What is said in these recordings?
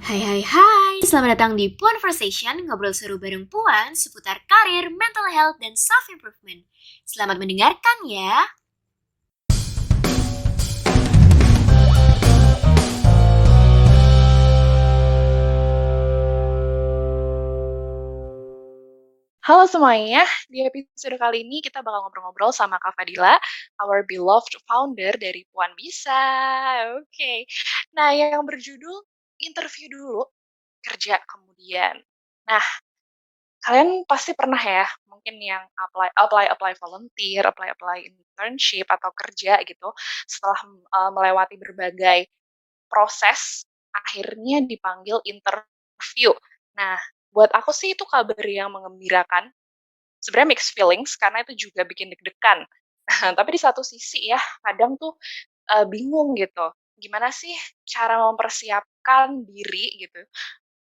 Hai hai hai, selamat datang di Puan Conversation, ngobrol seru bareng Puan seputar karir, mental health, dan self-improvement. Selamat mendengarkan ya. Halo semuanya, di episode kali ini kita bakal ngobrol-ngobrol sama Kak Fadila, our beloved founder dari Puan Bisa. Oke, nah yang berjudul interview dulu, kerja kemudian. Nah, kalian pasti pernah ya, mungkin yang apply volunteer, apply internship atau kerja gitu, setelah melewati berbagai proses, akhirnya dipanggil interview. Nah, buat aku sih itu kabar yang mengembirakan. Sebenarnya mixed feelings karena itu juga bikin deg-degan. Tapi di satu sisi ya, kadang tuh, bingung gitu, gimana sih cara mempersiapkan diri gitu,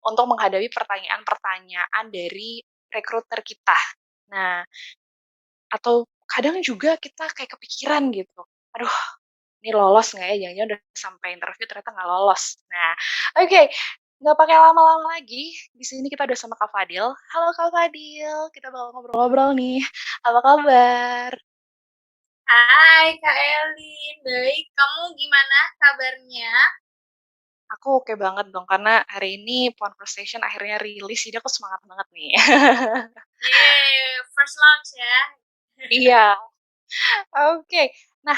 untuk menghadapi pertanyaan-pertanyaan dari rekruter kita. Nah, atau kadang juga kita kayak kepikiran gitu, "Aduh, ini lolos nggak ya? Jangan-jangan udah sampai interview ternyata nggak lolos." Nah, oke, nggak pakai lama-lama lagi, di sini kita udah sama Kak Fadil. Halo Kak Fadil, kita bakal ngobrol-ngobrol nih. Apa kabar? Hai Kak Elin, baik. Kamu gimana kabarnya? Aku oke banget dong, karena hari ini Conversation akhirnya rilis, jadi aku semangat banget nih. Yeay, first launch ya. Iya, oke. Nah,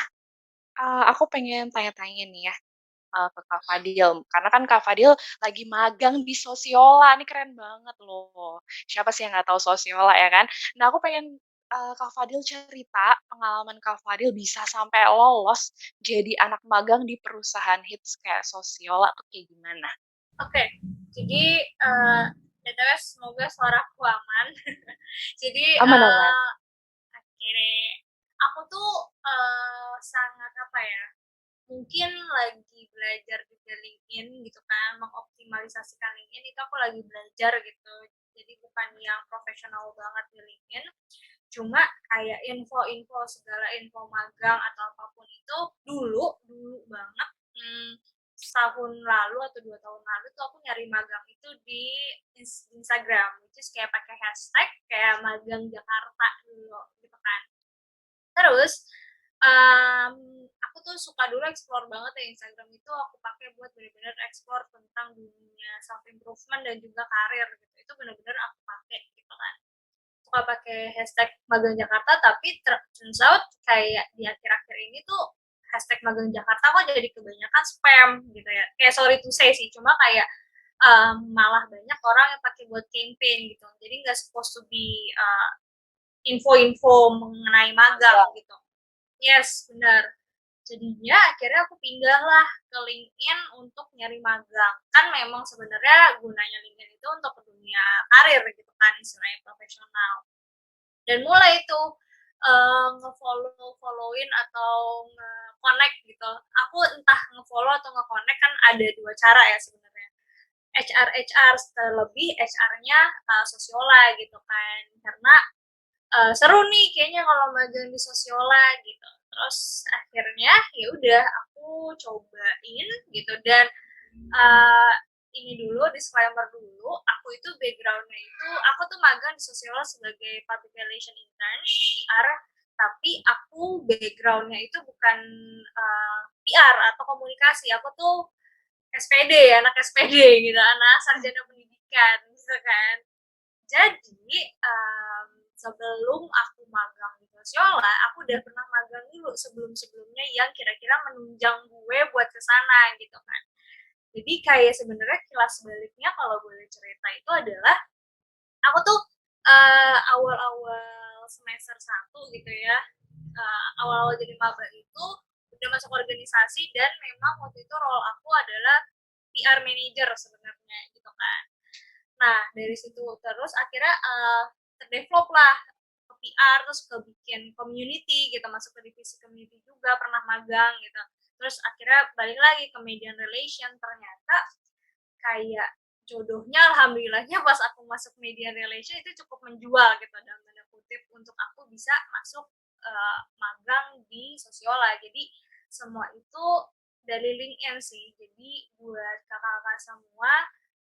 aku pengen tanya-tanya nih ya, ke Kak Fadil, karena kan Kak Fadil lagi magang di Sosiola, ini keren banget loh. Siapa sih yang nggak tahu Sosiola ya kan? Nah, aku pengen, Kak Fadil cerita pengalaman Kak Fadil bisa sampai lolos jadi anak magang di perusahaan hits kayak Sosiola tuh kayak gimana? Oke, jadi BTW semoga suaraku aman. Jadi Aman-aman. akhirnya aku tuh sangat apa ya? Mungkin lagi belajar juga LinkedIn gitu kan, mengoptimalisasikan LinkedIn itu aku lagi belajar gitu. Jadi bukan yang profesional banget di LinkedIn, cuma kayak info-info segala info magang atau apapun itu dulu dulu banget, setahun lalu atau 2 tahun lalu tuh aku nyari magang itu di Instagram, which is kayak pakai hashtag kayak magang Jakarta dulu gitu kan. Terus aku tuh suka dulu explore banget ya Instagram itu aku pakai buat benar-benar explore tentang dunia self improvement dan juga karir gitu. Itu benar-benar aku pakai gitu kan. Suka pakai hashtag magang Jakarta tapi turns out kayak di akhir-akhir ini tuh hashtag magang Jakarta kok jadi kebanyakan spam gitu ya. Kayak sorry to say sih, cuma kayak malah banyak orang yang pakai buat campaign gitu. Jadi nggak supposed to be info-info mengenai magang Magang. gitu. Yes, benar. Jadinya akhirnya aku pindah lah ke LinkedIn untuk nyari magang. Kan memang sebenarnya gunanya LinkedIn itu untuk ke dunia karir gitu kan, istilahnya profesional. Dan mulai itu nge-followin atau nge-connect gitu. Aku entah nge-follow atau nge-connect kan ada dua cara ya sebenarnya. HR terlebih HR-nya sosiola gitu kan. Karena seru nih kayaknya kalau magang di sosiola gitu. Terus akhirnya ya udah aku cobain gitu dan uh, ini dulu disclaimer dulu, aku itu backgroundnya itu aku tuh magang di sosiola sebagai public relation intern PR, tapi aku backgroundnya itu bukan PR atau komunikasi, aku tuh SPD, anak SPD gitu, anak sarjana pendidikan gitu kan. Jadi sebelum aku magang di Sosiola, aku udah pernah magang dulu sebelum-sebelumnya yang kira-kira menunjang gue buat ke sana gitu kan. Jadi kayak sebenarnya kilas baliknya kalau boleh cerita itu adalah aku tuh awal-awal semester 1 gitu ya, awal-awal jadi maba itu udah masuk organisasi dan memang waktu itu role aku adalah PR manager sebenarnya gitu kan. Nah, dari situ terus akhirnya terdevelop lah ke PR, terus ke bikin community gitu, masuk ke divisi community juga, pernah magang gitu. Terus akhirnya balik lagi ke media relation, ternyata kayak jodohnya alhamdulillahnya pas aku masuk media relation itu cukup menjual gitu dalam tanda kutip untuk aku bisa masuk magang di sosiola. Jadi semua itu dari LinkedIn sih. Jadi buat kakak-kakak semua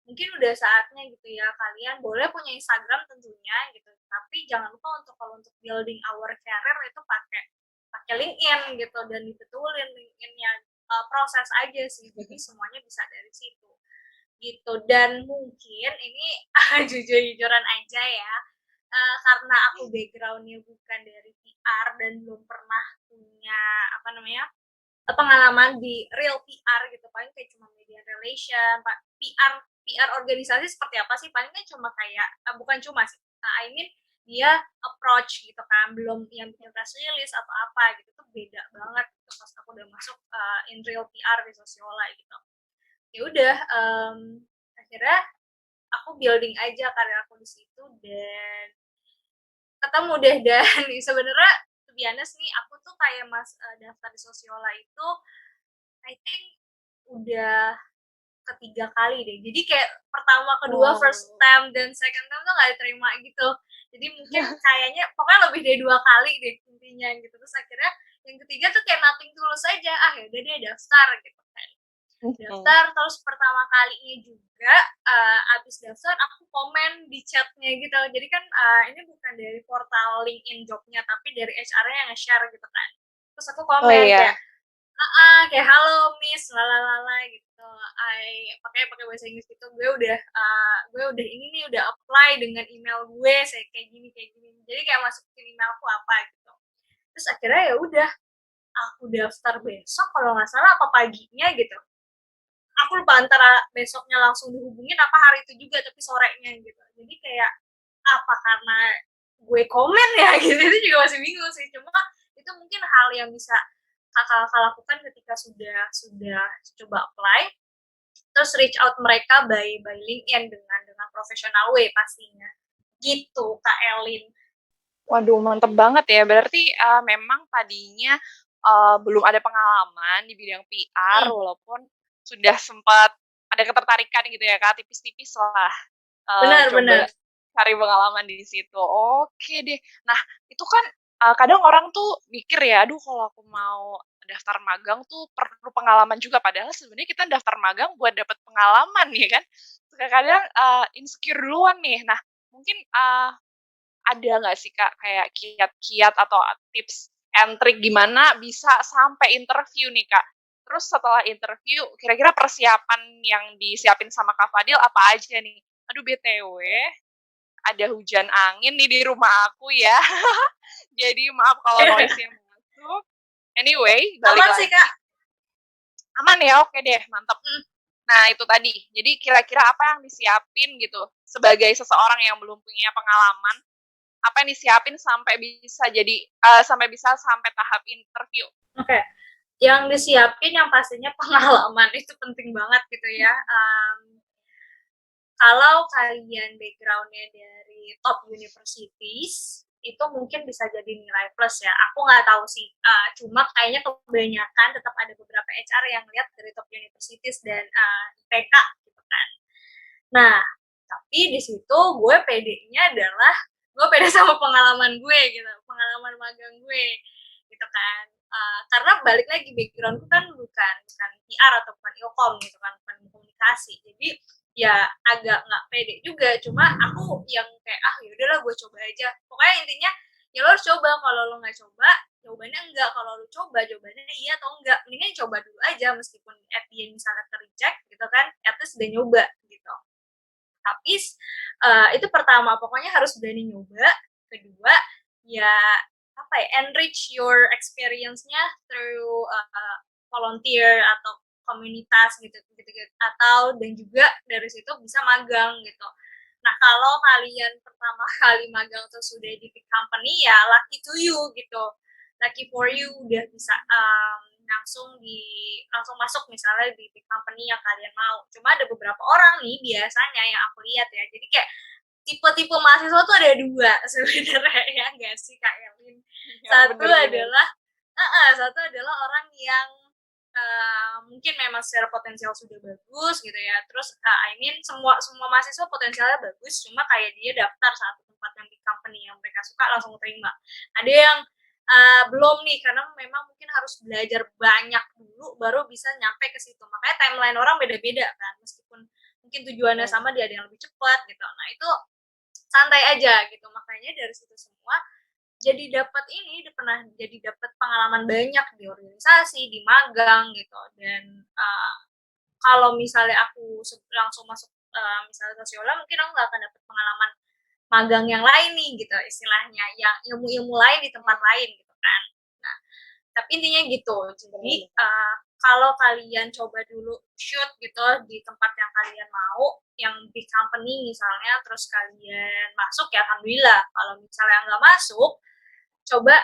mungkin udah saatnya gitu ya kalian boleh punya Instagram tentunya gitu, tapi jangan lupa kalau untuk building our career itu pakai pakai LinkedIn gitu dan dibetulin LinkedIn-nya, proses aja sih, jadi semuanya bisa dari situ, gitu. Dan mungkin ini jujur-jujuran aja ya, karena aku background-nya bukan dari PR dan belum pernah punya, apa namanya, pengalaman di real PR gitu, paling kayak cuma media relation, PR PR organisasi seperti apa sih, paling kan cuma kayak bukan cuma sih, I mean dia approach gitu kan, belum yang bikin press release atau apa gitu, tuh beda banget gitu pas aku udah masuk, in real PR di Sosiola gitu. Ya udah, akhirnya aku building aja karir aku di situ dan ketemu deh dan sebenarnya to be honest nih, aku tuh kayak daftar di Sosiola itu I think udah ketiga kali deh. Jadi kayak pertama, kedua, first Wow. time, dan second time tuh nggak diterima gitu. Jadi mungkin kayaknya pokoknya lebih dari 2 kali deh intinya gitu. Terus akhirnya yang ketiga tuh kayak nothing tulus aja, ah ya udah deh daftar gitu kan. Mhm. Daftar terus pertama kalinya juga, abis daftar aku komen di chat-nya gitu. Jadi kan, ini bukan dari portal LinkedIn job-nya, tapi dari HR-nya yang nge-share gitu kan. Terus aku Oh komen kayak iya. kayak halo Miss lalalala gitu. Pakai bahasa Inggris gitu. Gue udah ini nih udah apply dengan email gue saya kayak gini kayak gini. Jadi kayak masukin emailku apa gitu. Terus akhirnya ya udah aku daftar besok kalau nggak salah apa paginya gitu. Aku lupa antara besoknya langsung dihubungin apa hari itu juga tapi sorenya gitu. Jadi kayak apa karena gue komen ya gitu itu juga masih bingung sih. Cuma itu mungkin hal yang bisa kakak-kakak lakukan ketika sudah coba apply, terus reach out mereka by LinkedIn dengan professional way pastinya. Gitu Kak Elin. Waduh, mantep banget ya. Berarti memang tadinya belum ada pengalaman di bidang PR, Hmm, walaupun sudah sempat ada ketertarikan gitu ya Kak, tipis-tipis lah benar coba benar. cari pengalaman di situ. Oke deh. Nah, itu kan kadang orang tuh mikir ya, aduh kalau aku mau daftar magang tuh perlu pengalaman juga. Padahal sebenarnya kita daftar magang buat dapat pengalaman ya kan. Kadang insecure duluan nih. Nah, mungkin ada nggak sih Kak kayak kiat-kiat atau tips and trik gimana bisa sampai interview nih Kak? Terus setelah interview, kira-kira persiapan yang disiapin sama Kak Fadil apa aja nih? Aduh BTW, ada hujan angin nih di rumah aku ya. Jadi maaf kalau noise-nya masuk. Anyway, balik Aman sih Kak. lagi. Aman ya? Oke deh, mantap. Hmm, Nah, itu tadi. Jadi kira-kira apa yang disiapin gitu sebagai seseorang yang belum punya pengalaman, apa yang disiapin sampai bisa sampai tahap interview? oke. Yang disiapin yang pastinya pengalaman itu penting banget gitu ya. Kalau kalian background-nya dari top universities, itu mungkin bisa jadi nilai plus ya. Aku nggak tahu sih, cuma kayaknya kebanyakan tetap ada beberapa HR yang lihat dari top universities dan IPK gitu kan. Nah, tapi di situ gue pede-nya adalah gue pede sama pengalaman gue gitu, pengalaman magang gue gitu kan. Karena balik lagi background gue kan bukan bukan PR atau bukan ilkom gitu kan, bukan komunikasi. Jadi ya agak nggak pede juga. Cuma aku yang kayak ya udahlah gue coba aja. Pokoknya intinya ya lo harus coba. Kalau lo nggak coba, jawabannya enggak. Kalau lo coba, jawabannya iya atau enggak. Mendingan coba dulu aja meskipun at the end misalnya reject gitu kan, at least udah nyoba gitu. Tapi itu pertama, pokoknya harus berani nyoba. Kedua, ya apa ya, enrich your experience-nya through volunteer atau komunitas gitu, gitu, atau dan juga dari situ bisa magang gitu. Nah kalau kalian pertama kali magang terus sudah di big company ya lucky to you gitu, lucky for you udah bisa langsung masuk misalnya di big company yang kalian mau. Cuma ada beberapa orang nih biasanya yang aku lihat ya, jadi kayak tipe-tipe mahasiswa tuh ada dua sebenarnya ya nggak sih Kak Elin? Ya, Satu bener-bener. adalah satu adalah orang yang mungkin memang secara potensial sudah bagus gitu ya. Terus I mean semua semua mahasiswa potensialnya bagus, cuma kayak dia daftar satu tempat yang di company yang mereka suka langsung terima. Ada yang belum nih karena memang mungkin harus belajar banyak dulu baru bisa nyampe ke situ. Makanya timeline orang beda-beda kan. Meskipun mungkin tujuannya Hmm. sama, dia ada yang lebih cepat gitu. Nah itu santai aja gitu. Makanya dari situ semua jadi dapat jadi dapat pengalaman banyak di organisasi, di magang gitu. Dan kalau misalnya aku langsung masuk misalnya sosiola, mungkin aku nggak akan dapat pengalaman magang yang lain nih gitu istilahnya, yang ilmu-ilmu lain di tempat lain gitu kan. Nah, tapi intinya gitu. Jadi kalau kalian coba dulu shoot gitu di tempat yang kalian mau, yang big company misalnya, terus kalian masuk ya alhamdulillah. Kalau misalnya nggak masuk, coba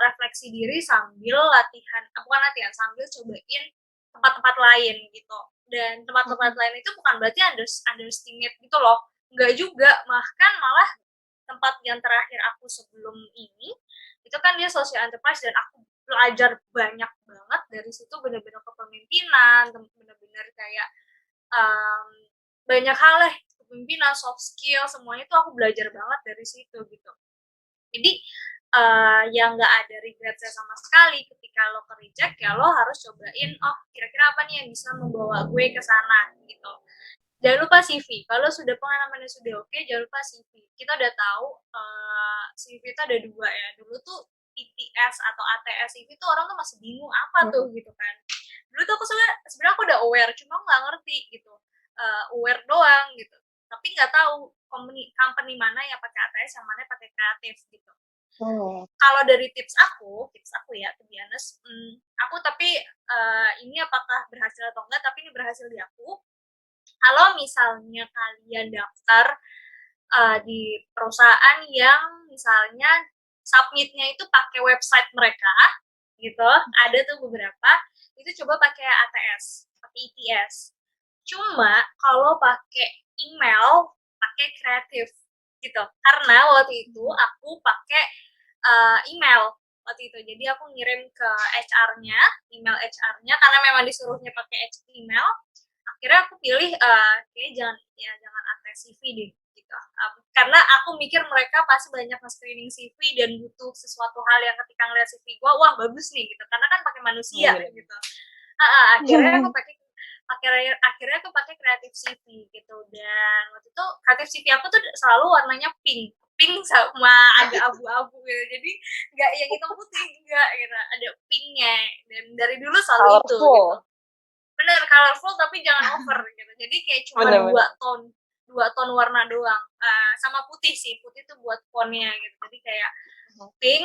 refleksi diri sambil bukan latihan, sambil cobain tempat-tempat lain gitu. Dan tempat-tempat lain itu bukan berarti underestimate gitu loh, nggak juga, bahkan malah tempat yang terakhir aku sebelum ini itu kan dia social enterprise, dan aku belajar banyak banget dari situ, bener-bener kepemimpinan, bener-bener kayak um, banyak hal lah, kepemimpinan, soft skill, semuanya tuh aku belajar banget dari situ gitu. Jadi yang nggak ada regretnya sama sekali ketika lo ke reject, ya lo harus cobain, oh kira-kira apa nih yang bisa membawa gue ke sana gitu. Jangan lupa CV. Kalau sudah pengalamannya sudah oke, jangan lupa CV. Kita udah tahu CV itu ada dua ya. Dulu tuh ITS atau ATS CV tuh orang tuh masih bingung apa tuh gitu kan. Dulu tuh aku sebenarnya aku udah aware, cuma nggak ngerti gitu. Aware doang gitu. Tapi nggak tahu company mana yang pakai ATS, yang mana pakai kreatif gitu. Kalau dari tips aku ya, to be honest, aku tapi ini apakah berhasil atau enggak, tapi ini berhasil di aku. Kalau misalnya kalian daftar di perusahaan yang misalnya submitnya itu pakai website mereka gitu, ada tuh beberapa, itu coba pakai ATS, pakai ITS. Cuma kalau pakai email, pakai kreatif gitu. Karena waktu itu aku pakai email waktu itu. Jadi aku ngirim ke HR-nya, email HR-nya, karena memang disuruhnya pakai email. Akhirnya aku pilih kayaknya jangan ATS CV deh gitu. Karena aku mikir mereka pasti banyak nge-screening CV dan butuh sesuatu hal yang ketika ngeliat CV gua, wah bagus nih gitu. Karena kan pakai manusia gitu. Akhirnya aku pakai kreatif CV gitu. Dan waktu itu kreatif CV aku tuh selalu warnanya pink sama agak abu-abu gitu. Jadi nggak yang hitam putih, enggak gitu, ada pinknya. Dan dari dulu selalu itu gitu. Bener, colorful tapi jangan over gitu. Jadi kayak cuma dua ton warna doang. Sama putih sih, putih itu buat fontnya gitu. Jadi kayak pink,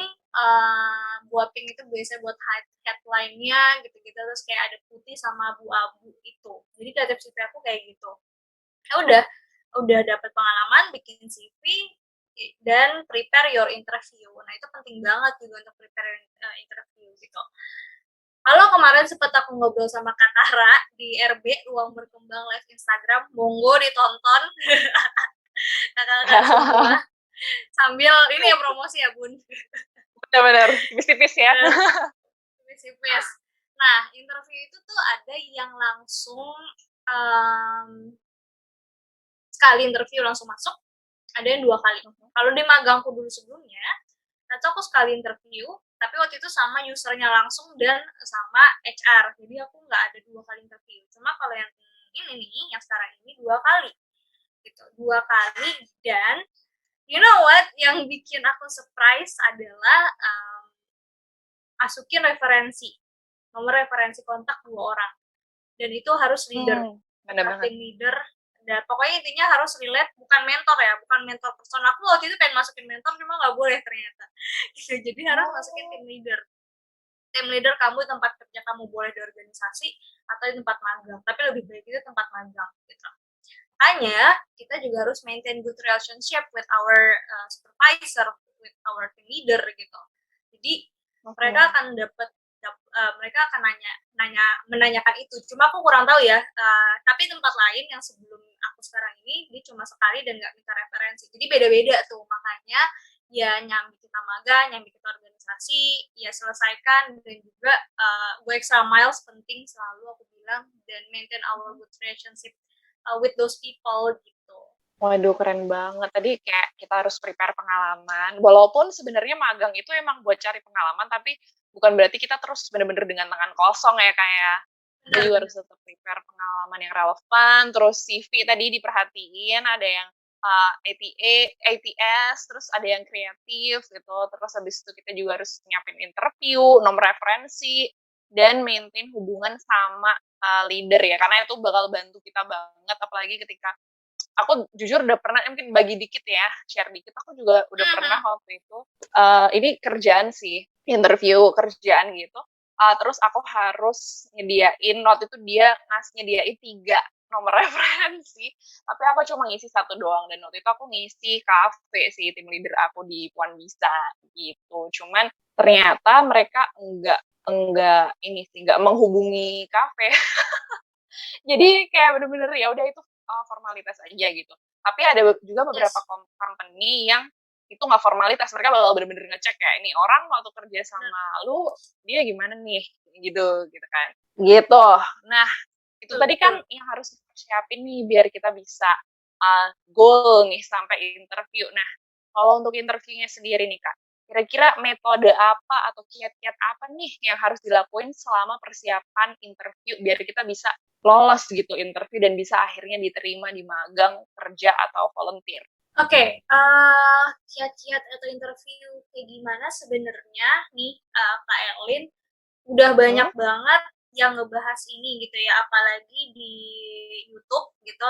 buat pink itu biasanya buat headline-nya gitu-gitu, terus kayak ada putih sama abu-abu itu. Jadi kreatif CV aku kayak gitu. Ya udah dapet pengalaman bikin CV dan prepare your interview. Nah itu penting banget juga untuk prepare interview gitu. Halo, kemarin sempat aku ngobrol sama Kak Tara di RB, Ruang Berkembang Live Instagram. Monggo ditonton. Kakak-kakak semua. Sambil ini ya promosi ya, Bun. Benar-benar tipis-tipis ya. Tipis-tipis. Nah, interview itu tuh ada yang langsung sekali interview langsung masuk, ada yang 2 kali. Kalau di magangku dulu sebelumnya, nanti aku sekali interview, tapi waktu itu sama usernya langsung dan sama HR. Jadi aku nggak ada 2 kali interview. Cuma kalau yang ini nih, yang sekarang ini 2 kali. Gitu, 2 kali. Dan you know what? Yang bikin aku surprise adalah masukin nomor referensi kontak 2 orang. Dan itu harus leader, tim leader. Dan pokoknya intinya harus relate, bukan mentor ya, bukan mentor person. Aku waktu itu pengen masukin mentor, cuma nggak boleh ternyata. Gitu. Jadi harus masukin tim leader. Tim leader kamu tempat kerja kamu, boleh di organisasi atau di tempat magang. Tapi lebih baik itu tempat magang. Gitu. Makanya kita juga harus maintain good relationship with our supervisor, with our team leader gitu. Jadi mereka akan mereka akan menanyakan itu. Cuma aku kurang tahu ya. Tapi tempat lain yang sebelum aku sekarang ini, dia cuma sekali dan nggak minta referensi. Jadi beda-beda tuh. Makanya ya nyambi kita magang, nyambi kita organisasi, ya selesaikan. Dan juga go extra miles penting selalu aku bilang, dan maintain our good relationship with those people gitu. Waduh, keren banget. Tadi kayak kita harus prepare pengalaman. Walaupun sebenarnya magang itu emang buat cari pengalaman, tapi bukan berarti kita terus bener-bener dengan tangan kosong ya, kayak. Kita benar juga benar. harus tetap prepare pengalaman yang relevan, terus CV tadi diperhatiin, ada yang ATA, ATS, terus ada yang kreatif gitu, terus habis itu kita juga harus nyiapin interview, nomor referensi, dan maintain hubungan sama leader ya, karena itu bakal bantu kita banget, apalagi ketika aku jujur udah pernah, mungkin bagi dikit ya, share dikit, aku juga udah pernah Mhm. waktu itu, ini kerjaan sih, interview kerjaan gitu, terus aku harus nyediain, waktu itu dia nyediain 3 nomor referensi, tapi aku cuma ngisi 1 doang, dan waktu itu aku ngisi kafe sih, tim leader aku di Puan Bisa, gitu. Cuman ternyata mereka enggak ini sih, enggak menghubungi kafe. Jadi kayak bener-bener ya udah itu formalitas aja gitu. Tapi ada juga beberapa Yes, company yang itu nggak formalitas, mereka bakal bener-bener ngecek kayak ini orang waktu kerja benar. sama lu dia gimana nih gitu gitu kan. Gitu. Nah, itu Betul tadi kan betul. yang harus dipersiapin nih biar kita bisa goal nih sampai interview. Nah, kalau untuk interviewnya sendiri nih Kak, kira-kira metode apa atau kiat-kiat apa nih yang harus dilakuin selama persiapan interview biar kita bisa lolos gitu interview dan bisa akhirnya diterima di magang, kerja, atau volunteer? Oke, kiat-kiat atau interview kayak gimana sebenarnya nih, Kak Elin, udah banyak Mhm. banget yang ngebahas ini gitu ya, apalagi di YouTube gitu,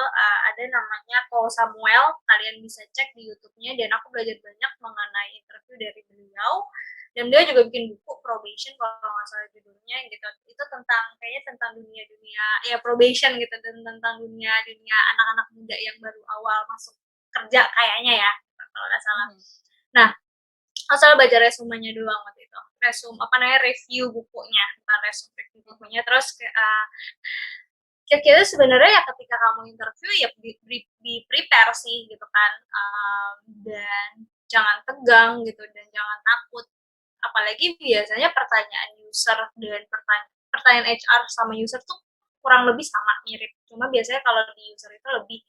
ada namanya Paul Samuel, kalian bisa cek di YouTube-nya dan aku belajar banyak mengenai interview dari beliau. Dan dia juga bikin buku probation kalau nggak salah judulnya gitu. Itu tentang kayaknya tentang dunia-dunia ya probation gitu dan tentang dunia-dunia anak-anak muda yang baru awal masuk kerja kayaknya ya kalau nggak salah. Mhm. Nah, asal baca resumenya doang waktu itu. Resum apa namanya review bukunya, bukan resum review bukunya. Terus kira-kira sebenarnya ya ketika kamu interview ya di prepare sih gitu kan. Dan jangan tegang gitu dan jangan takut. Apalagi biasanya pertanyaan user dan pertanyaan HR sama user tuh kurang lebih sama mirip. Cuma biasanya kalau di user itu lebih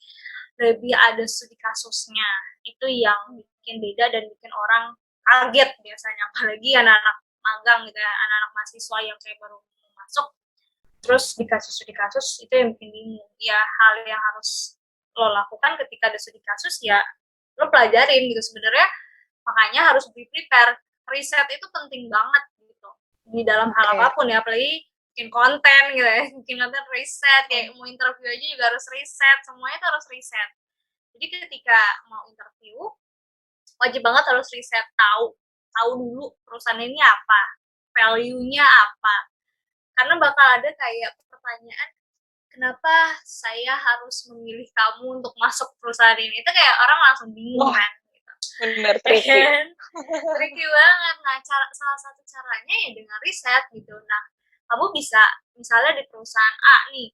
lebih ada studi kasusnya. Itu yang bikin beda dan bikin orang kaget biasanya. Apalagi anak-anak magang gitu ya, anak-anak mahasiswa yang kayak baru masuk terus dikasih studi kasus itu yang bikin bingung. Ya hal yang harus lo lakukan ketika ada studi kasus ya lo pelajarin gitu sebenarnya, makanya harus prepare. Riset itu penting banget gitu di dalam hal Oke. apapun ya, apalagi bikin konten gitu ya, bikin konten riset, kayak Mhm. mau interview aja juga harus riset, semuanya itu harus riset. Jadi ketika mau interview wajib banget harus riset, tahu tahu dulu perusahaan ini apa, value-nya apa, karena bakal ada kayak pertanyaan, kenapa saya harus memilih kamu untuk masuk perusahaan ini, itu kayak orang langsung bingung Wah, kan gitu. bener tricky. Tricky banget. Nah, salah satu caranya ya dengan riset gitu. Nah, kamu bisa misalnya di perusahaan A nih,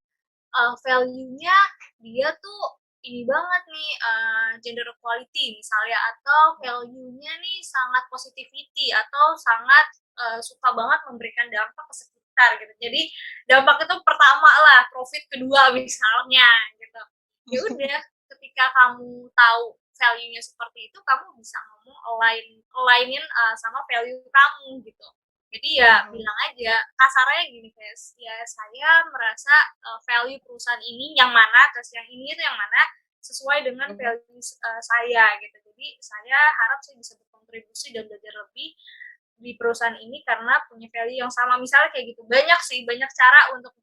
value-nya dia tuh ini banget nih, gender equality misalnya, atau value-nya nih sangat positivity atau sangat suka banget memberikan dampak ke sekitar gitu. Jadi dampak itu pertama lah, profit kedua misalnya gitu. Ya udah, ketika kamu tahu value-nya seperti itu, kamu bisa ngomong alignin sama value kamu gitu. Jadi ya Mhm. bilang aja, kasarnya gini guys, ya saya merasa value perusahaan ini yang mana, terus yang ini itu yang mana sesuai dengan Mhm. value saya gitu. Jadi saya harap saya bisa berkontribusi dan belajar lebih di perusahaan ini karena punya value yang sama. Misalnya kayak gitu. Banyak sih, banyak cara untuk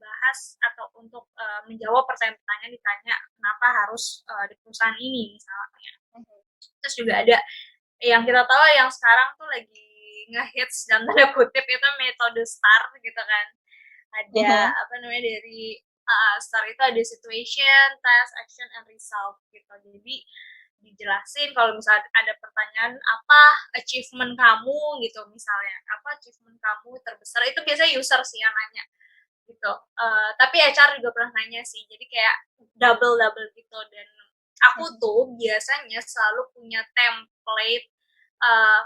bahas atau untuk menjawab pertanyaan-pertanyaan ditanya kenapa harus di perusahaan ini misalnya. Mhm. Terus juga ada yang kita tahu yang sekarang tuh lagi ngehits dalam tanda kutip itu metode STAR gitu kan. Ada Mhm. apa namanya dari STAR itu ada situation, task, action, and result gitu. Jadi dijelasin kalau misalnya ada pertanyaan apa achievement kamu gitu misalnya apa achievement kamu terbesar itu biasanya user sih yang nanya gitu. Tapi HR juga pernah nanya sih jadi kayak double double gitu dan aku Mhm. tuh biasanya selalu punya template uh,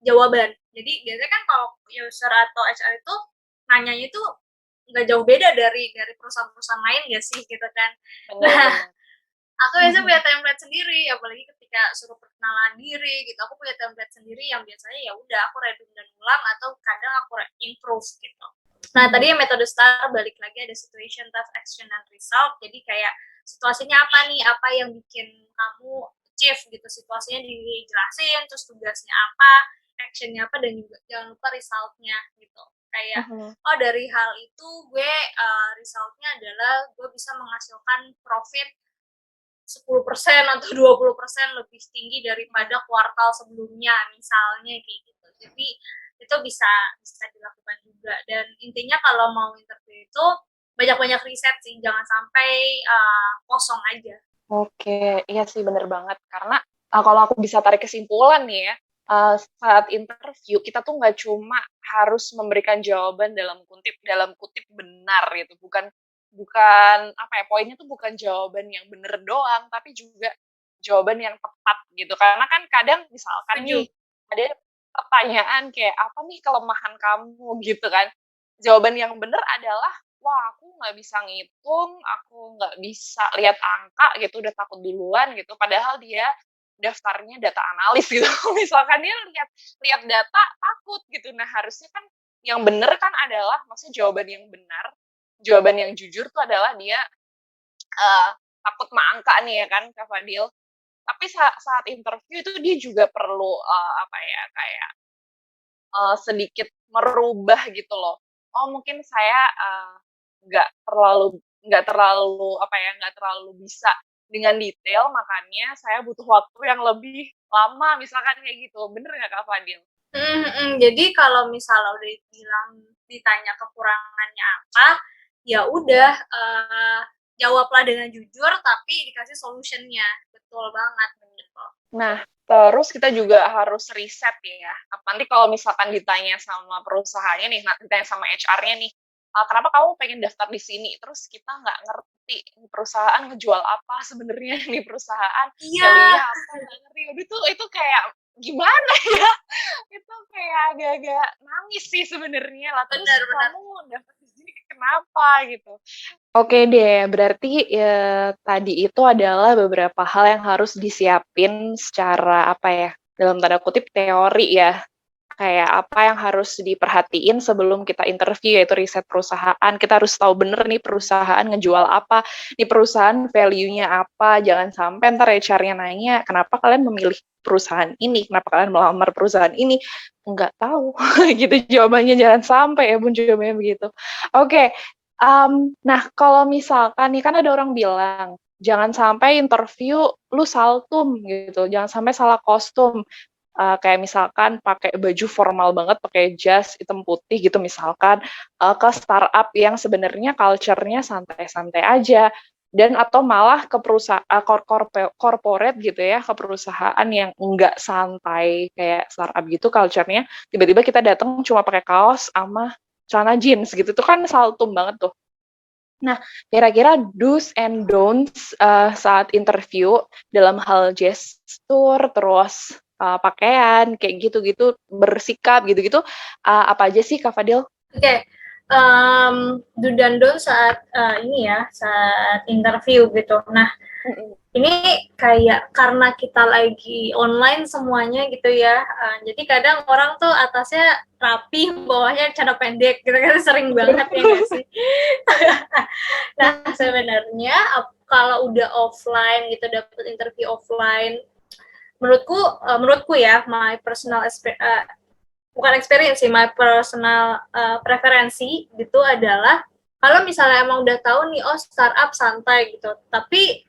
jawaban. Jadi biasanya kan kalau user atau HR itu nanyanya itu nggak jauh beda dari perusahaan-perusahaan lain nggak sih gitu kan. Bener Nah, bener. aku biasanya punya template sendiri, apalagi ketika suruh perkenalan diri gitu. Aku punya template sendiri yang biasanya ya udah aku redundant ulang atau kadang aku improve gitu. Nah, tadi yang metode STAR balik lagi ada situation, task, action, dan result. Jadi kayak situasinya apa nih, apa yang bikin kamu achieve gitu, situasinya dijelasin, terus tugasnya apa, actionnya apa, dan juga jangan lupa resultnya gitu. Kayak, Mhm. oh dari hal itu gue resultnya adalah gue bisa menghasilkan profit 10% atau 20% lebih tinggi daripada kuartal sebelumnya misalnya kayak gitu. Jadi itu bisa bisa dilakukan juga, dan intinya kalau mau interview itu banyak-banyak riset sih, jangan sampai kosong aja. Oke, iya sih bener banget. Karena kalau aku bisa tarik kesimpulan nih ya, saat interview kita tuh nggak cuma harus memberikan jawaban dalam kutip benar gitu, bukan bukan apa ya, poinnya tuh bukan jawaban yang bener doang, tapi juga jawaban yang tepat gitu. Karena kan kadang misalkan Setuju. nih, ada pertanyaan kayak, "Apa nih kelemahan kamu?" Gitu kan. Jawaban yang bener adalah, "Wah, aku nggak bisa ngitung, aku nggak bisa lihat angka gitu, udah takut duluan," gitu. Padahal dia daftarnya data analis gitu. Misalkan dia lihat lihat data takut gitu. Nah, harusnya kan yang bener kan adalah maksudnya jawaban yang benar, jawaban yang jujur tuh adalah dia, takut sama angka nih ya kan, Kak Fadil. Tapi saat interview itu dia juga perlu, apa ya, kayak sedikit merubah gitu loh. Oh mungkin saya, nggak terlalu apa ya, nggak terlalu bisa dengan detail, makanya saya butuh waktu yang lebih lama, misalkan kayak gitu. Bener nggak Kak Fadil? Mhm mhm. Jadi kalau misalnya udah ditanya kekurangannya apa, ya udah, jawablah dengan jujur tapi dikasih solution-nya. Betul banget, bener kok. Nah, terus kita juga harus riset ya. Nanti kalau misalkan ditanya sama perusahaannya nih, ditanya sama HR-nya nih, "Kenapa kamu pengen daftar di sini?" Terus kita nggak ngerti, ini perusahaan ngejual apa sebenarnya, nih perusahaan Iya, value-nya apa, nggak ngerti. Udah tuh itu kayak gimana ya, itu kayak agak-agak nangis sih sebenarnya lah, "Terus benar benar. kamu daftar di sini kenapa?" Gitu. Oke deh, berarti, tadi itu adalah beberapa hal yang harus disiapin secara, apa ya, dalam tanda kutip teori ya. Kayak apa yang harus diperhatiin sebelum kita interview, yaitu riset perusahaan. Kita harus tahu bener nih perusahaan ngejual apa, nih perusahaan value-nya apa, jangan sampai entar HR-nya nanya, "Kenapa kalian memilih perusahaan ini? Kenapa kalian melamar perusahaan ini?" Enggak tahu, gitu jawabannya, jangan sampai ya Bun jawabannya begitu. Oke, nah kalau misalkan nih kan ada orang bilang, "Jangan sampai interview lu saltum," gitu, "jangan sampai salah kostum." Kayak misalkan pakai baju formal banget, pakai jas hitam putih gitu misalkan, ke startup yang sebenarnya culture-nya santai-santai aja, dan atau malah ke corporate gitu ya, ke perusahaan yang enggak santai kayak startup gitu culture-nya, tiba-tiba kita datang cuma pakai kaos sama celana jeans gitu, itu kan saltum banget tuh. Nah, kira-kira do's and don'ts, saat interview dalam hal gestur, terus, pakaian, kayak gitu-gitu, bersikap gitu-gitu, apa aja sih Kak Fadil? Oke, do dan don't saat, ini ya, saat interview gitu. Nah, Mhm. ini kayak karena kita lagi online semuanya gitu ya, jadi kadang orang tuh atasnya rapi, bawahnya celana pendek gitu kan, sering banget ya nggak sih? Nah, sebenarnya kalau udah offline gitu, dapet interview offline, menurutku ya, my personal bukan experience sih, my personal preferensi gitu adalah kalau misalnya emang udah tahu nih, oh startup santai gitu, tapi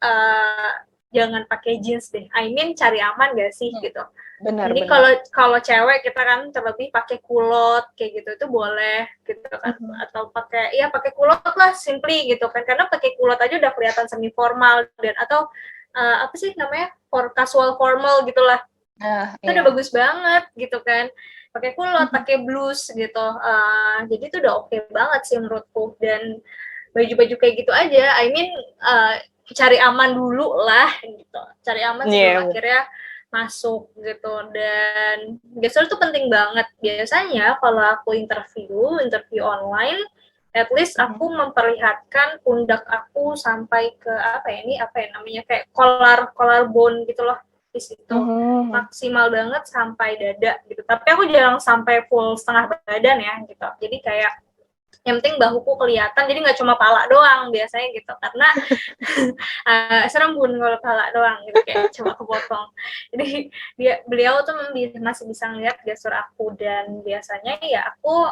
jangan pakai jeans deh. I mean cari aman gak sih gitu. Benar Ini benar. kalau cewek kita kan terlebih pakai kulot kayak gitu itu boleh gitu kan, Mhm. atau pakai kulot lah simply gitu kan, karena pakai kulot aja udah kelihatan semi formal, dan atau apa sih namanya, casual formal gitulah, Nah, itu udah iya. bagus banget gitu kan, pakai kulot, Mhm. pakai blus gitu, jadi itu udah oke banget sih menurutku. Dan baju-baju kayak gitu aja, I mean cari aman dulu lah gitu, cari aman sebelum Iya, akhirnya masuk gitu. Dan gestur itu penting banget. Biasanya kalau aku interview online, at least mhm. aku memperlihatkan pundak aku sampai ke apa ya, ini apa ya namanya, kayak collar bone gitu loh di situ, Mhm. maksimal banget sampai dada gitu. Tapi aku jarang sampai full setengah badan ya gitu. Jadi kayak yang penting bahuku kelihatan, jadi nggak cuma pala doang biasanya gitu, karena serem bun kalau pala doang gitu, kayak cuma kepotong. Jadi beliau tuh masih bisa ngeliat gestur aku, dan biasanya ya aku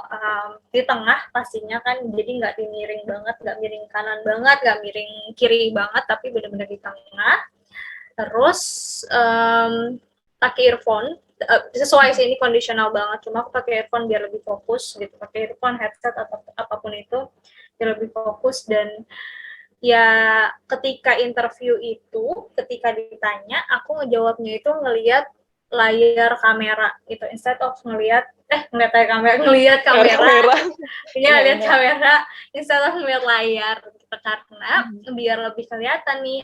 di tengah pastinya kan, jadi nggak miring banget, nggak miring kanan banget, nggak miring kiri banget, tapi benar-benar di tengah. Terus pakai earphone, sesuai sih, ini kondisional banget, cuma aku pakai earphone biar lebih fokus gitu, pakai earphone, headset atau apapun itu biar lebih fokus. Dan ya ketika interview itu, ketika ditanya, aku ngejawabnya itu ngelihat layar kamera gitu, instead of ngelihat kamera. Iya, lihat kamera instead of ngeliat layar gitu, karena biar lebih kelihatan nih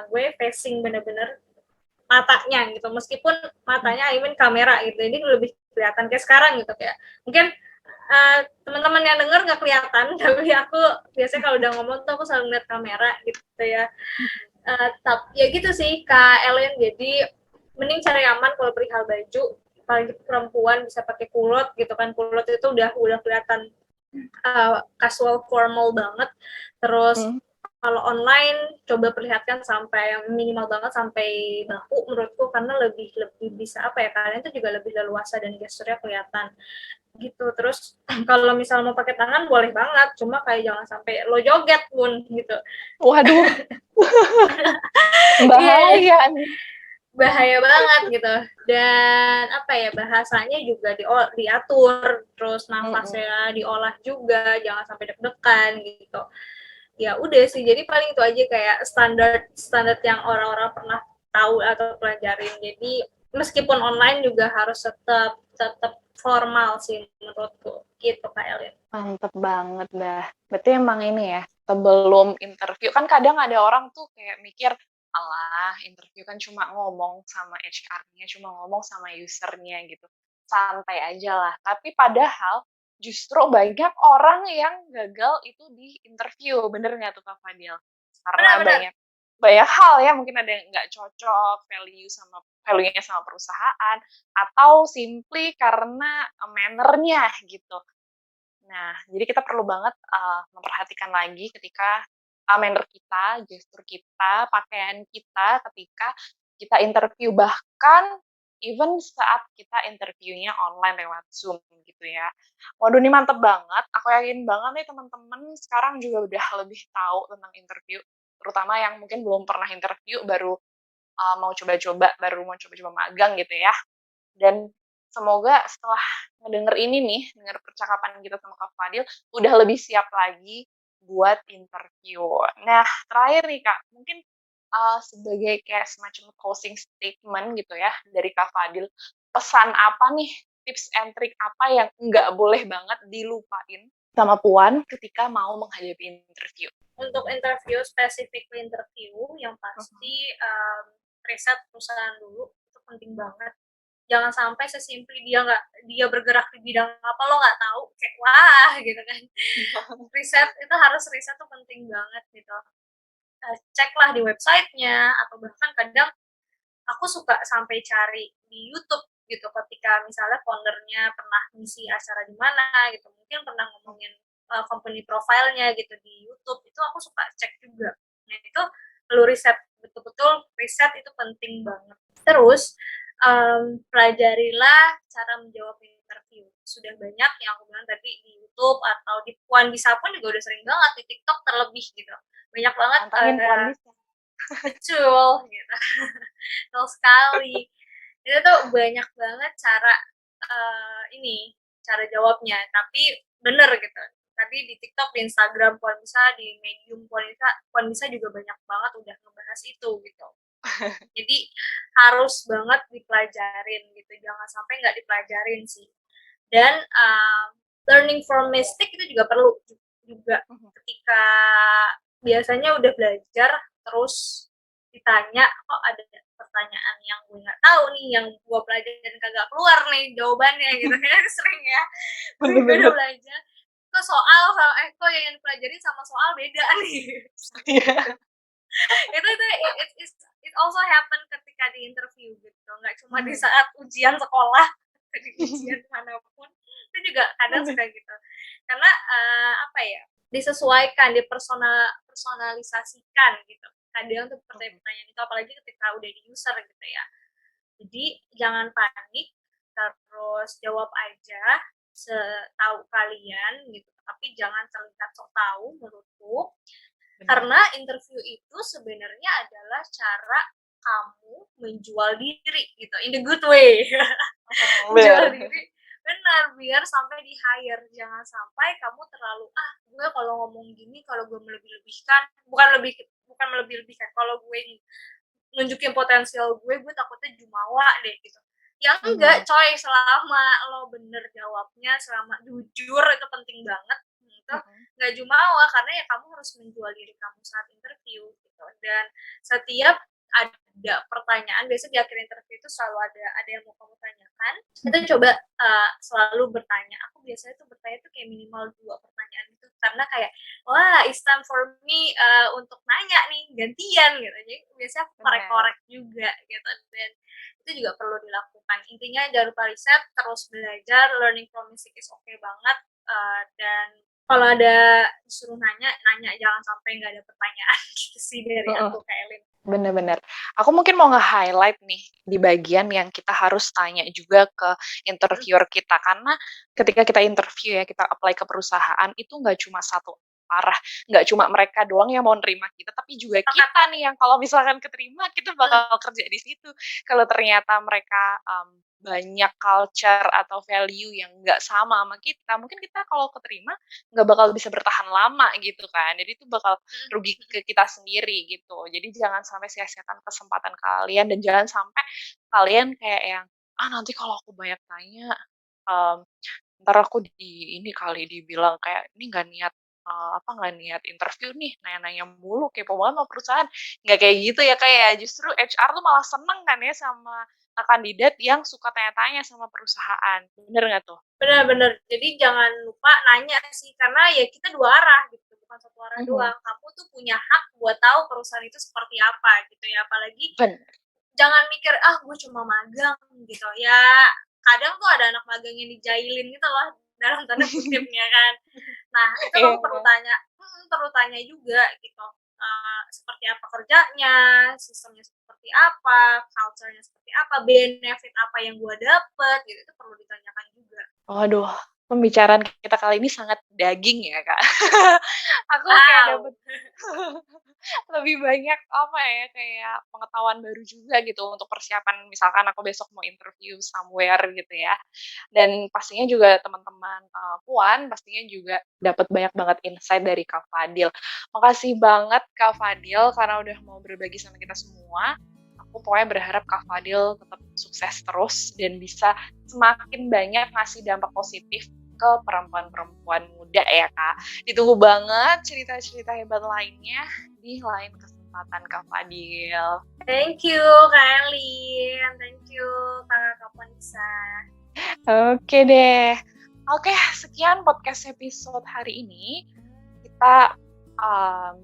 gue facing bener-bener matanya gitu, meskipun matanya kamera gitu, jadi lebih kelihatan kayak sekarang gitu, kayak mungkin teman-teman yang denger nggak kelihatan, tapi aku biasanya kalau udah ngomong tuh aku selalu ngeliat kamera gitu ya. Tapi ya gitu sih Kak Ellen, jadi mending cari aman kalau perihal baju, paling perempuan bisa pakai kulot gitu kan, kulot itu udah kelihatan casual formal banget. Terus kalau online coba perlihatkan sampai minimal banget sampai bahu menurutku, karena lebih bisa apa ya, kalian tuh juga lebih leluasa dan gesturnya kelihatan gitu. Terus kalau misalnya mau pakai tangan boleh banget, cuma kayak jangan sampai lo joget pun gitu. Waduh. Bahaya nih. Bahaya banget gitu. Dan apa ya, bahasanya juga diatur, terus nafasnya diolah juga, jangan sampai deg-degan gitu. Ya udah sih, jadi paling itu aja, kayak standar yang orang-orang pernah tahu atau pelajarin. Jadi meskipun online juga harus tetap formal sih menurutku gitu Kak Elin. Mantep banget dah. Berarti emang ini ya, sebelum interview, kan kadang ada orang tuh kayak mikir, alah interview kan cuma ngomong sama HR-nya, cuma ngomong sama usernya gitu. Santai aja lah. Tapi padahal justru banyak orang yang gagal itu di interview. Bener nggak tuh Kak Fadil? Karena Benar. banyak hal ya, mungkin ada yang nggak cocok value-nya sama perusahaan, atau simply karena manner-nya gitu. Nah, jadi kita perlu banget memperhatikan lagi ketika manner kita, gestur kita, pakaian kita ketika kita interview, bahkan even saat kita interviewnya online lewat Zoom gitu ya. Waduh, ini mantep banget. Aku yakin banget nih teman-teman sekarang juga udah lebih tahu tentang interview, terutama yang mungkin belum pernah interview, baru mau coba-coba magang gitu ya. Dan semoga setelah ngedenger ini nih, denger percakapan kita sama Kak Fadil, udah lebih siap lagi buat interview. Nah, terakhir nih Kak, mungkin sebagai kayak semacam closing statement gitu ya dari Kak Fadil, pesan apa nih, tips and trick apa yang nggak boleh banget dilupain sama Puan ketika mau menghadapi interview? Untuk interview, spesifik interview, yang pasti riset perusahaan dulu, itu penting banget. Jangan sampai sesimpel dia bergerak di bidang apa lo nggak tahu, kayak wah gitu kan. Riset tuh penting banget gitu. Ceklah di websitenya, atau bahkan kadang aku suka sampai cari di YouTube gitu, ketika misalnya foundernya pernah ngisi acara di mana gitu, mungkin pernah ngomongin company profile-nya gitu di YouTube, itu aku suka cek juga. Nah itu perlu riset, betul-betul riset itu penting banget. Terus pelajarilah cara menjawab interview. Sudah banyak yang aku bilang tadi di YouTube, atau di Puan Bisa pun juga udah sering banget, di TikTok terlebih gitu. Banyak banget Puan Bisa. Betul gitu. Betul sekali. Itu tuh banyak banget cara cara jawabnya, tapi bener gitu. Tadi di TikTok, di Instagram Puan Bisa, di Medium Puan Bisa juga banyak banget udah ngebahas itu gitu. Jadi harus banget dipelajarin gitu, jangan sampai nggak dipelajarin sih. Dan learning from mistake itu juga perlu juga, ketika biasanya udah belajar terus ditanya kok ada pertanyaan yang gue nggak tahu nih, yang gue pelajarin kagak keluar nih jawabannya gitu kan. Sering ya, gue udah belajar kok kok yang dipelajarin sama soal beda nih. It also happen ketika di interview gitu, nggak cuma di saat ujian sekolah, di ujian manapun itu juga kadang suka gitu. Karena apa ya, disesuaikan, personalisasikan gitu. Kadang tuh pertanyaan-pertanyaan itu apalagi ketika udah di user gitu ya. Jadi jangan panik, terus jawab aja setahu kalian gitu. Tapi jangan terlihat sok tahu menurutku. Karena interview itu sebenarnya adalah cara kamu menjual diri gitu, in the good way. Menjual diri, benar, biar sampai di hire. Jangan sampai kamu terlalu gue kalau ngomong gini, kalau gue melebih-lebihkan, bukan melebih-lebihkan, kalau gue nunjukin potensial gue takutnya jumawa deh gitu. Ya enggak coy, selama lo bener jawabnya, selama jujur, itu penting banget gitu. Nggak jumawa, karena ya kamu harus menjual diri kamu saat interview gitu. Dan setiap ada pertanyaan, biasanya di akhir interview itu selalu ada yang mau kamu tanyakan, itu coba selalu bertanya. Aku biasanya tuh bertanya tuh kayak minimal 2 pertanyaan gitu, karena kayak wah, it's time for me untuk nanya nih, gantian gitu. Jadi biasanya aku korek-korek juga gitu, dan itu juga perlu dilakukan. Intinya jangan lupa riset, terus belajar, learning from mistake is okay banget, dan kalau ada disuruh nanya, jangan sampai nggak ada pertanyaan gitu sih dari aku, Kak Elin. Bener-bener. Aku mungkin mau nge-highlight nih di bagian yang kita harus tanya juga ke interviewer kita. Karena ketika kita interview ya, kita apply ke perusahaan, itu nggak cuma satu arah. Nggak cuma mereka doang yang mau nerima kita, tapi juga kita nih yang kalau misalkan keterima, kita bakal kerja di situ. Kalau ternyata mereka banyak culture atau value yang nggak sama kita, mungkin kita kalau keterima nggak bakal bisa bertahan lama gitu kan. Jadi itu bakal rugi ke kita sendiri gitu. Jadi jangan sampai sia-siakan kesempatan kalian, dan jangan sampai kalian kayak yang nanti kalau aku banyak tanya ntar aku ini kali dibilang kayak ini nggak niat interview nih, nanya-nanya mulu, kepo banget sama perusahaan. Nggak kayak gitu ya, kayak justru HR tuh malah seneng kan ya sama kandidat yang suka tanya-tanya sama perusahaan. Bener nggak tuh? Benar-benar. Jadi jangan lupa nanya sih, karena ya kita 2 arah gitu, bukan 1 arah doang. Kamu tuh punya hak buat tahu perusahaan itu seperti apa gitu ya. Apalagi jangan mikir gue cuma magang gitu ya. Kadang tuh ada anak magang yang dijailin gitu loh, dalam tanda kutipnya kan. Nah, itu kamu perlu tanya juga gitu. Seperti apa kerjanya, sistemnya seperti apa, culture-nya seperti apa, benefit apa yang gue dapet gitu, itu perlu ditanyakan juga. Waduh, pembicaraan kita kali ini sangat daging ya, Kak. Aku kayak dapet lebih banyak kayak pengetahuan baru juga gitu untuk persiapan misalkan aku besok mau interview somewhere gitu ya. Dan pastinya juga teman-teman Puan pastinya juga dapat banyak banget insight dari Kak Fadil. Makasih banget Kak Fadil karena udah mau berbagi sama kita semua. Aku pokoknya berharap Kak Fadil tetap sukses terus dan bisa semakin banyak ngasih dampak positif ke perempuan-perempuan muda ya Kak. Ditunggu banget cerita-cerita hebat lainnya di lain kesempatan Kak Fadil. Thank you Kak Elin, thank you Kak Vanessa. Oke deh. Oke, sekian podcast episode hari ini. Kita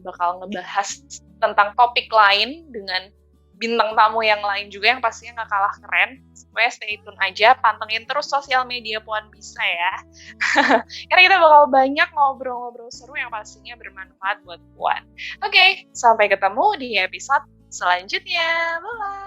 bakal ngebahas tentang topik lain dengan bintang tamu yang lain juga yang pastinya nggak kalah keren. Pokoknya stay tune aja, pantengin terus sosial media Puan Bisa ya. Karena kita bakal banyak ngobrol-ngobrol seru yang pastinya bermanfaat buat Puan. Oke, sampai ketemu di episode selanjutnya. Bye-bye!